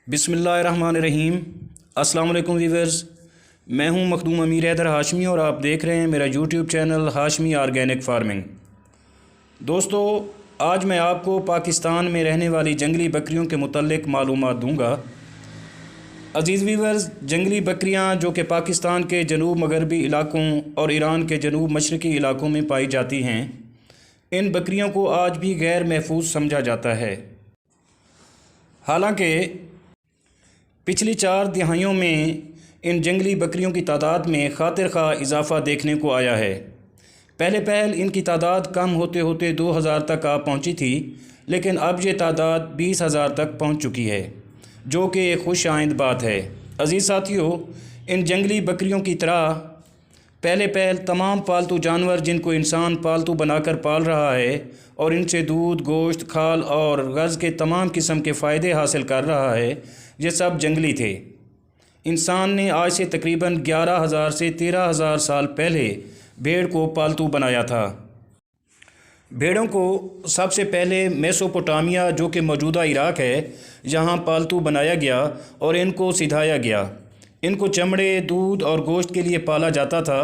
बिस्मिल्लाहिर्रहमानिर्रहीम। अस्सलाम वालेकुम व्यूअर्स, मैं हूं मखदूम अमीर हैदर हाशमी और आप देख रहे हैं मेरा YouTube channel Hashmi organic farming. दोस्तों, आज मैं आपको पाकिस्तान में रहने वाली जंगली बकरियों के मुतल्लिक मालूमात दूंगा। अज़ीज़ व्यूअर्स, जंगली बकरियां जो कि पाकिस्तान के जनूब मगरबी इलाकों और ईरान के जनूब मशरक़ी इलाकों में पाई जाती हैं, इन बकरियों को आज भी गैर महफूज समझा जाता है। हालांकि पिछली 4 दिहाइयों में इन जंगली बकरियों की तादाद में खातिर खा इजाफ़ा देखने को आया है। पहले इनकी तादाद कम होते होते 2000 तक आ पहुंची थी, लेकिन अब ये तादाद 20,000 तक पहुंच चुकी है, जो कि एक खुश आइंद बात है। अज़ीज़ साथियों, इन जंगली बकरियों की तरह पहले तमाम पालतू जानवर जिनको इंसान पालतू बनाकर पाल रहा है और इनसे दूध, गोश्त, खाल और गज़ के तमाम किस्म के फ़ायदे हासिल कर रहा है, ये सब जंगली थे। इंसान ने आज से तकरीबन 11,000 से 13,000 साल पहले भेड़ को पालतू बनाया था। भेड़ों को सबसे पहले मेसोपोटामिया, जो कि मौजूदा इराक़ है, यहाँ पालतू बनाया गया और इनको सिधाया गया। इनको चमड़े, दूध और गोश्त के लिए पाला जाता था।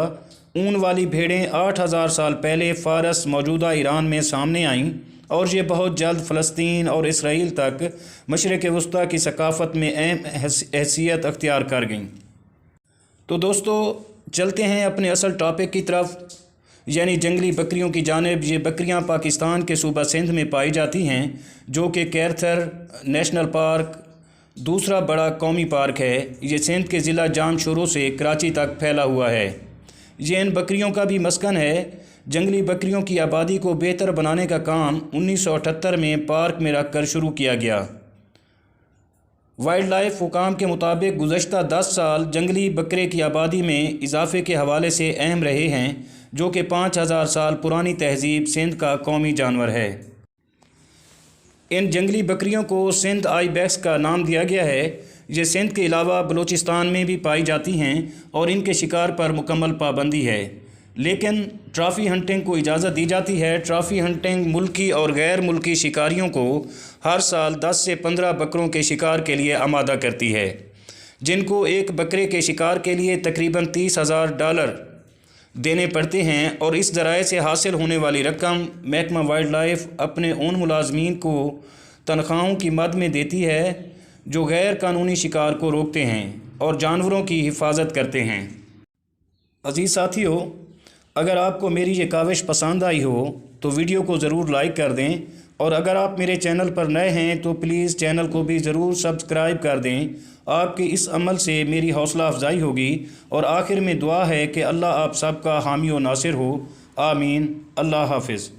ऊन वाली भेड़ें 8,000 साल पहले फ़ारस, मौजूदा ईरान में सामने आईं और ये बहुत जल्द फ़लस्तीन और इसराइल तक मशरिक़ वस्ता की सकाफ़त में अहम हैसियत अख्तियार कर गईं। तो दोस्तों, चलते हैं अपने असल टॉपिक की तरफ, यानी जंगली बकरियों की जानिब। ये बकरियां पाकिस्तान के सूबा सिंध में पाई जाती हैं, जो कि कैरथर नेशनल पार्क दूसरा बड़ा कौमी पार्क है। ये सिंध के ज़िला जानशोरों से कराची तक फैला हुआ है। ये इन बकरियों का भी मस्कन है। जंगली बकरियों की आबादी को बेहतर बनाने का काम 1978 में पार्क में रख कर शुरू किया गया। वाइल्ड लाइफ हुकाम के मुताबिक गुज़श्ता 10 साल जंगली बकरे की आबादी में इजाफे के हवाले से अहम रहे हैं, जो कि 5,000 साल पुरानी तहज़ीब सिंध का कौमी जानवर है। इन जंगली बकरियों को सिंध आइबेक्स का नाम दिया गया है। ये सिंध के अलावा बलूचिस्तान में भी पाई जाती हैं और इनके शिकार पर मुकम्मल पाबंदी है, लेकिन ट्रॉफ़ी हंटिंग को इजाज़त दी जाती है। ट्रॉफ़ी हंटिंग मुल्की और गैर मुल्की शिकारियों को हर साल 10 से 15 बकरों के शिकार के लिए आमादा करती है, जिनको एक बकरे के शिकार के लिए तकरीबन $30,000 देने पड़ते हैं। और इस ज़राए से हासिल होने वाली रकम महकमा वाइल्ड लाइफ अपने उन मुलाजमीन को तनख्वाहों की मद में देती है जो गैर कानूनी शिकार को रोकते हैं और जानवरों की हिफाजत करते हैं। अज़ीज़ साथियों, अगर आपको मेरी ये काविश पसंद आई हो तो वीडियो को ज़रूर लाइक कर दें, और अगर आप मेरे चैनल पर नए हैं तो प्लीज़ चैनल को भी ज़रूर सब्सक्राइब कर दें। आपके इस अमल से मेरी हौसला अफजाई होगी। और आखिर में दुआ है कि अल्लाह आप सबका हामी व नासिर हो। आमीन। अल्लाह हाफ़िज़।